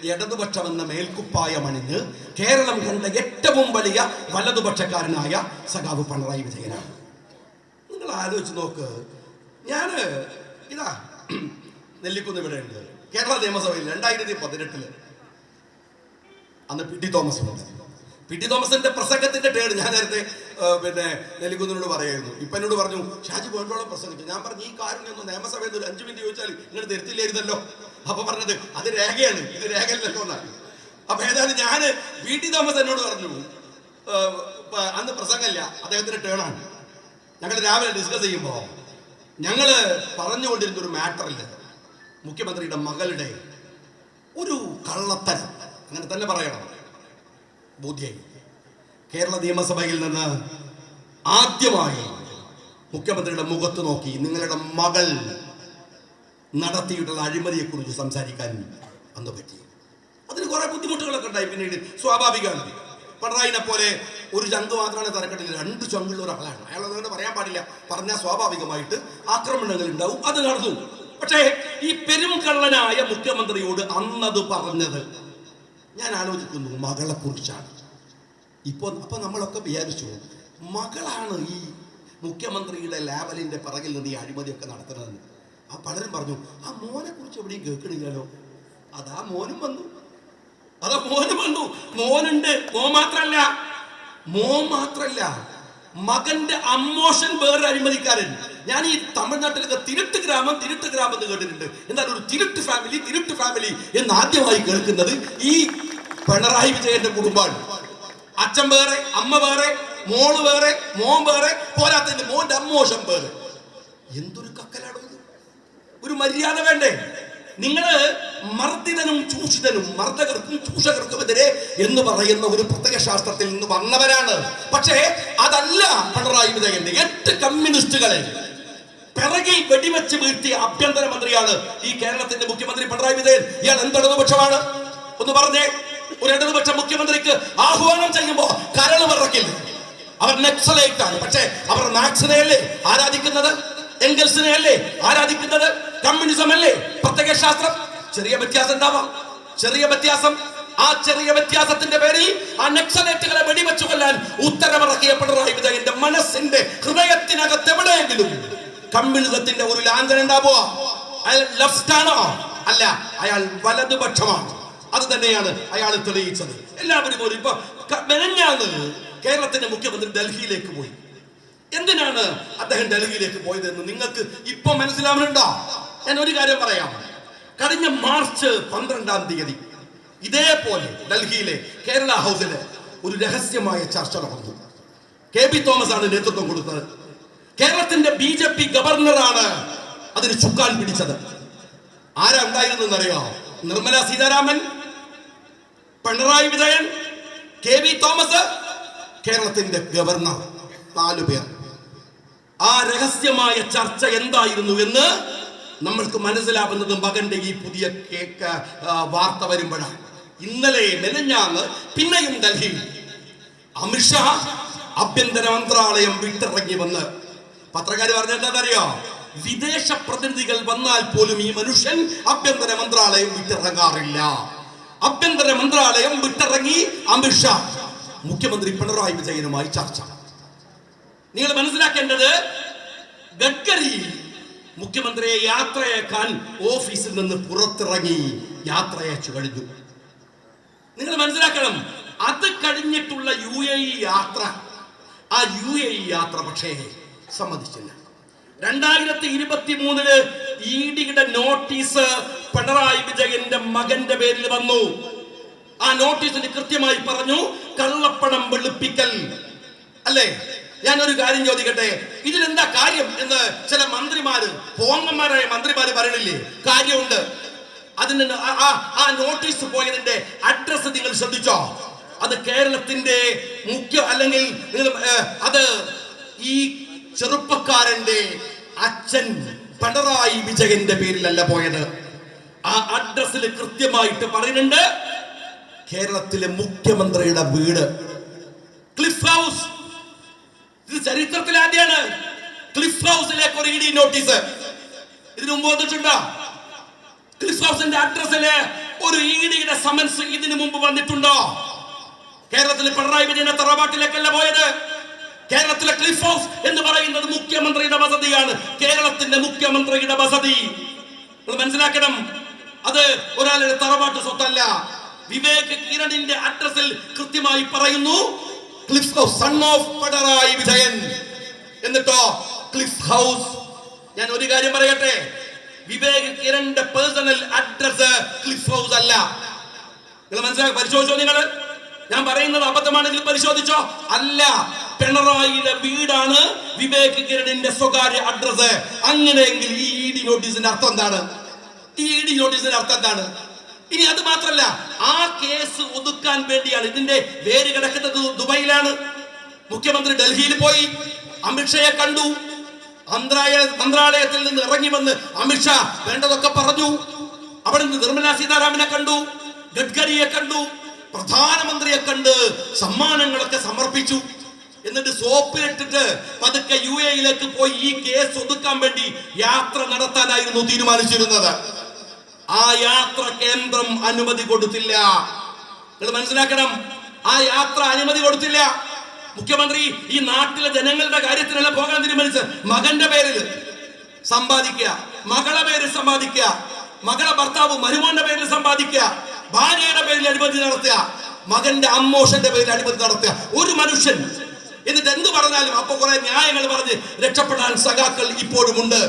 ഇടതുപക്ഷമെന്ന മേൽക്കുപ്പായമണിഞ്ഞ് കേരളം കണ്ട ഏറ്റവും വലിയ വലതുപക്ഷക്കാരനായ സഖാവ് പിണറായി വിജയനാണ്. നിങ്ങൾ ആലോചിച്ച് നോക്ക്. ഇതാ നെല്ലിക്കുന്ന് ഇവിടെ ഉണ്ട്. കേരള നിയമസഭയിൽ 2018 അന്ന് പി ടി തോമസ് ഉണ്ട്. പി ടി തോമസിന്റെ പ്രസംഗത്തിന്റെ ടേഡ് ഞാൻ നേരത്തെ നെല്ലിക്കുന്നിനോട് പറയായിരുന്നു. ഇപ്പൊ എന്നോട് പറഞ്ഞു, ഷാജി വേണ്ടോളം പ്രസംഗിച്ചു. ഞാൻ പറഞ്ഞു, ഈ കാര്യം നിയമസഭയിൽ ഒരു 5 മിനിറ്റ് ചോദിച്ചാൽ നിങ്ങൾ തിരുത്തില്ലായിരുന്നല്ലോ. അപ്പൊ പറഞ്ഞത് അത് രേഖയാണ്, ഇത് രേഖയല്ലല്ലോ എന്നാണ്. അപ്പൊ ഏതായാലും ഞാൻ പി ടി തോമസ് എന്നോട് പറഞ്ഞു, അന്ന് പ്രസംഗമില്ല, അദ്ദേഹത്തിന്റെ ടേണാണ്. ഞങ്ങൾ രാവിലെ ഡിസ്കസ് ചെയ്യുമ്പോൾ ഞങ്ങള് പറഞ്ഞുകൊണ്ടിരുന്ന ഒരു മാറ്ററില്ല, മുഖ്യമന്ത്രിയുടെ മകളുടെ ഒരു കള്ളത്തരം, അങ്ങനെ തന്നെ പറയണം, ബോധ്യായി. കേരള നിയമസഭയിൽ നിന്ന് ആദ്യമായി മുഖ്യമന്ത്രിയുടെ മുഖത്ത് നോക്കി നിങ്ങളുടെ മകൾ നടത്തിയിട്ടുള്ള അഴിമതിയെക്കുറിച്ച് സംസാരിക്കാൻ അന്ന് പറ്റി. അതിന് കുറെ ബുദ്ധിമുട്ടുകളൊക്കെ ഉണ്ടായി. പിന്നീട് സ്വാഭാവികമാണ്, പിണറായിനെ പോലെ ഒരു ചങ്ക് മാത്രമാണ് തരക്കെട്ടില്ല, 2 ചങ്കുള്ള ഒരാളാണ് അയാൾ. അതുകൊണ്ട് പറയാൻ പാടില്ല, പറഞ്ഞാൽ സ്വാഭാവികമായിട്ട് ആക്രമണങ്ങൾ ഉണ്ടാവും. അത് നടന്നു. പക്ഷേ ഈ പെരുംകള്ളനായ മുഖ്യമന്ത്രിയോട് അന്നത് പറഞ്ഞത് ഞാൻ ആലോചിക്കുന്നു മകളെ കുറിച്ചാണ്. അപ്പൊ നമ്മളൊക്കെ വിചാരിച്ചു മകളാണ് ഈ മുഖ്യമന്ത്രിയുടെ ലാവലിന്റെ പിറകിൽ നിന്ന് ഈ അഴിമതിയൊക്കെ നടത്തുന്നതെന്ന്. പലരും പറഞ്ഞു, ആ മോനെ കുറിച്ച് എവിടെയും കേൾക്കണില്ലല്ലോ. അതാ മോനും വന്നു. മോനുണ്ട്. മോൻ മാത്രല്ല മകന്റെ അമ്മോഷൻ വേറൊരു അഴിമതിക്കാരൻ. ഞാൻ ഈ തമിഴ്നാട്ടിലൊക്കെ തിരുട്ട് ഗ്രാമം എന്ന് കേട്ടിട്ടുണ്ട്. എന്നാൽ ഒരു തിരുട്ട് ഫാമിലി എന്ന് ആദ്യമായി കേൾക്കുന്നത് ഈ പിണറായി വിജയന്റെ കുടുംബമാണ്. അച്ഛൻ വേറെ, അമ്മ വേറെ, മോള് വേറെ, മോൻ വേറെ, പോരാത്തതിന്റെ മോന്റെ അമ്മോഷൻ വേറെ. എന്തൊരു കക്കലാടോ ഇത്! ഒരു മര്യാദ വേണ്ടേ? നിങ്ങള് മർദ്ദിതനും ചൂഷിതനും മർദ്ദകർക്കും ചൂഷകർക്കുമെതിരെ എന്ന് പറയുന്ന ഒരു പ്രത്യേക ശാസ്ത്രത്തിൽ നിന്ന് വന്നവരാണ്. പക്ഷേ അതല്ല പിണറായി വിജയന്റെ. 8 കമ്മ്യൂണിസ്റ്റുകളെ പിറകിൽ വെടിവെച്ച് വീഴ്ത്തിയ ആഭ്യന്തരമന്ത്രിയാണ് ഈ കേരളത്തിന്റെ മുഖ്യമന്ത്രി പിണറായി വിജയൻ. ഇയാൾ എന്തിടതുപക്ഷമാണ് ഒന്ന് പറഞ്ഞേ. ഒരു ഇടതുപക്ഷ മുഖ്യമന്ത്രിക്ക് ആഹ്വാനം ചെയ്യുമ്പോ കരള് വിറക്കില്ല. അവർ നക്സലൈറ്റ് ആണ്. പക്ഷേ അവർ മാർക്സിനെയല്ലേ ആരാധിക്കുന്നത്? എംഗൽസിനെ അല്ലേ ആരാധിക്കുന്നത്? കമ്മ്യൂണിസം അല്ലേ പ്രത്യേക ശാസ്ത്രം? ചെറിയ വ്യത്യാസം ഉണ്ടാവാം, ചെറിയ വ്യത്യാസം. ആ ചെറിയ വ്യത്യാസത്തിന്റെ പേരിൽ ആ നക്സലൈറ്റുകളെ വെടിവെച്ചു കൊല്ലാൻ ഉത്തരവിറക്കിയ പിണറായി വിജയന്റെ മനസ്സിന്റെ ഹൃദയത്തിനകത്ത് എവിടെയെങ്കിലും കമ്മ്യൂണിസത്തിന്റെ ഒരു ലാഞ്ചന ഉണ്ടാവുക? അയാൾ ലെഫ്റ്റ് ആണോ? അല്ല, അയാൾ വലതുപക്ഷമാണ്. അത് തന്നെയാണ് അയാൾ തെളിയിച്ചത്. എല്ലാവരും പോലും ഇപ്പൊ മെനഞ്ഞാണ് കേരളത്തിന്റെ മുഖ്യമന്ത്രി ഡൽഹിയിലേക്ക് പോയി. എന്തിനാണ് അദ്ദേഹം ഡൽഹിയിലേക്ക് പോയതെന്ന് നിങ്ങൾക്ക് ഇപ്പൊ മനസ്സിലാവുന്നുണ്ടോ? ഞാൻ ഒരു കാര്യം പറയാം. കഴിഞ്ഞ മാർച്ച് 12 ഇതേപോലെ ഡൽഹിയിലെ കേരള ഹൗസില് ഒരു രഹസ്യമായ ചർച്ച നടന്നു. കെ പി തോമസ് ആണ് നേതൃത്വം കൊടുത്തത്. കേരളത്തിന്റെ BJP ഗവർണറാണ് അതിന് ചുക്കാൻ പിടിച്ചത്. ആരാ ഉണ്ടായിരുന്നറിയോ? നിർമ്മല സീതാരാമൻ, പിണറായി വിജയൻ, കെ പി തോമസ്, കേരളത്തിന്റെ ഗവർണർ, 4 പേർ. ആ രഹസ്യമായ ചർച്ച എന്തായിരുന്നു എന്ന് നമ്മൾക്ക് മനസ്സിലാവുന്നത് മകന്റെ ഈ പുതിയ വാർത്ത വരുമ്പോഴാണ്. ഇന്നലെ മെനഞ്ഞാന്ന് പിന്നെയും ഡൽഹിയിൽ അമിത്ഷാ ആഭ്യന്തര മന്ത്രാലയം വിട്ടിറങ്ങി വന്ന് പത്രക്കാർ പറഞ്ഞെന്താണെന്നറിയോ? വിദേശ പ്രതിനിധികൾ വന്നാൽ പോലും ഈ മനുഷ്യൻ ആഭ്യന്തര മന്ത്രാലയം വിട്ടിറങ്ങാറില്ല. ആഭ്യന്തര മന്ത്രാലയം വിട്ടിറങ്ങി അമിത്ഷാ മുഖ്യമന്ത്രി പിണറായി വിജയനുമായി ചർച്ച. നിങ്ങൾ മനസ്സിലാക്കേണ്ടത്, ഗഡ്കരി മുഖ്യമന്ത്രിയെ യാത്രയേക്കാൻ ഓഫീസിൽ നിന്ന് പുറത്തിറങ്ങി യാത്രയച്ചു കഴിഞ്ഞു. നിങ്ങൾ മനസ്സിലാക്കണം, അത് കഴിഞ്ഞിട്ടുള്ള UAE യാത്ര, ആ UAE യാത്ര പക്ഷേ സമ്മതിച്ചില്ല. 2023 EDയുടെ നോട്ടീസ് പിണറായി വിജയന്റെ മകന്റെ പേരിൽ വന്നു. ആ നോട്ടീസിന് കൃത്യമായി പറഞ്ഞു കള്ളപ്പണം വെളുപ്പിക്കൽ. അല്ലേ? ഞാനൊരു കാര്യം ചോദിക്കട്ടെ, ഇതിലെന്താ കാര്യം എന്ന് ചില മന്ത്രിമാര്, പോങ്ങന്മാരായ മന്ത്രിമാര് പറയണില്ലേ? കാര്യമുണ്ട്. അതിന് ആ നോട്ടീസ് പോയതിന്റെ അഡ്രസ് നിങ്ങൾ ശ്രദ്ധിച്ചോ? അത് കേരളത്തിന്റെ അല്ലെങ്കിൽ അത് ഈ ചെറുപ്പക്കാരന്റെ അച്ഛൻ പിണറായി വിജയന്റെ പേരിലല്ല പോയത്. ആ അഡ്രസ്സിൽ കൃത്യമായിട്ട് പറയുന്നുണ്ട് കേരളത്തിലെ മുഖ്യമന്ത്രിയുടെ വീട്, ക്ലിഫ് ഹൗസ്. ഇത് ചരിത്രത്തിൽ ആദ്യമാണ് ക്ലിഫ് ഹൗസിലേക്ക് ഒരു ED നോട്ടീസ്. ഇതിനു മുമ്പ് വന്നിട്ടുണ്ടോ? ക്ലിഫ് ഹൗസിന്റെ അഡ്രസ്സില് ഒരു ഇഡിയുടെ സമൻസ് ഇതിനു മുമ്പ് വന്നിട്ടുണ്ടോ? കേരളത്തിൽ പിണറായി വിജയന്റെ തറവാട്ടിലേക്കല്ല പോയത്. കേരളത്തിലെ ക്ലിഫ് ഹൗസ് എന്ന് പറയുന്നത് മുഖ്യമന്ത്രിയുടെ വസതിയാണ്. കേരളത്തിന്റെ മുഖ്യമന്ത്രിയുടെ വസതി നിങ്ങൾ മനസ്സിലാക്കണം. അത് ഒരാളുടെ തറവാട്ട് സ്വത്തല്ല. വിവേക് കിരണിന്റെ അഡ്രസ്സിൽ കൃത്യമായി പറയുന്നു Cliff House, son of Pinarayi Vijayan. എന്നിട്ടോ ക്ലിഫ് ഹൗസ്. ഞാൻ ഒരു കാര്യം പറയട്ടെ, വിവേക് കിരണിന്റെ പേഴ്സണൽ അഡ്രസ് ക്ലിഫ് ഹൗസ് അല്ല. നിങ്ങൾ മനസ്സിലാക്കി പരിശോധിച്ചോ? നിങ്ങൾ ഞാൻ പറയുന്നത് അബദ്ധമാണെങ്കിൽ പരിശോധിച്ചോ? അല്ല, പിണറായിയുടെ വീടാണ് വിവേക് കിരണിന്റെ സ്വകാര്യ അഡ്രസ്. അങ്ങനെയെങ്കിൽ ഈ ഇഡി നോട്ടീസിന്റെ അർത്ഥം എന്താണ്? ഈ ഇഡി നോട്ടീസിന്റെ അർത്ഥം എന്താണ്? ഇനി അത് മാത്രല്ല, ആ കേസ് ഒതുക്കാൻ വേണ്ടിയാണ്. ഇതിന്റെ വേര് കിടക്കുന്നത് ദുബൈയിലാണ്. മുഖ്യമന്ത്രി ഡൽഹിയിൽ പോയി അമിത്ഷയെ കണ്ടു. മന്ത്രാലയത്തിൽ നിന്ന് ഇറങ്ങി വന്ന് അമിത്ഷാ വേണ്ടതൊക്കെ പറഞ്ഞു. അവിടെ നിന്ന് നിർമ്മലാ സീതാരാമനെ കണ്ടു, ഗഡ്കരിയെ കണ്ടു, പ്രധാനമന്ത്രിയെ കണ്ട് സമ്മാനങ്ങളൊക്കെ സമർപ്പിച്ചു. എന്നിട്ട് സോപ്പിലിട്ടിട്ട് പതുക്കെ UAE പോയി ഈ കേസ് ഒതുക്കാൻ വേണ്ടി യാത്ര നടത്താനായിരുന്നു തീരുമാനിച്ചിരുന്നത്. ആ യാത്ര കേന്ദ്രം അനുമതി കൊടുത്തില്ല. നിങ്ങൾ മനസ്സിലാക്കണം, ആ യാത്ര അനുമതി കൊടുത്തില്ല. മുഖ്യമന്ത്രി ഈ നാട്ടിലെ ജനങ്ങളുടെ കാര്യത്തിനല്ല പോകാൻ തീരുമാനിച്ച് മകന്റെ പേരിൽ സമ്പാദിക്കുക, മകളെ പേരിൽ സമ്പാദിക്കുക, മകളെ ഭർത്താവ് മരുമോന്റെ പേരിൽ സമ്പാദിക്കുക, ഭാര്യയുടെ പേരിൽ അഴിമതി നടത്തുക, മകന്റെ അമ്മോഷന്റെ പേരിൽ അഴിമതി നടത്തുക. ഒരു മനുഷ്യൻ എന്നിട്ട് എന്ത് പറഞ്ഞാലും അപ്പൊ കുറെ ന്യായങ്ങൾ പറഞ്ഞ് രക്ഷപ്പെടാൻ സഖാക്കൾ ഇപ്പോഴും ഉണ്ട്.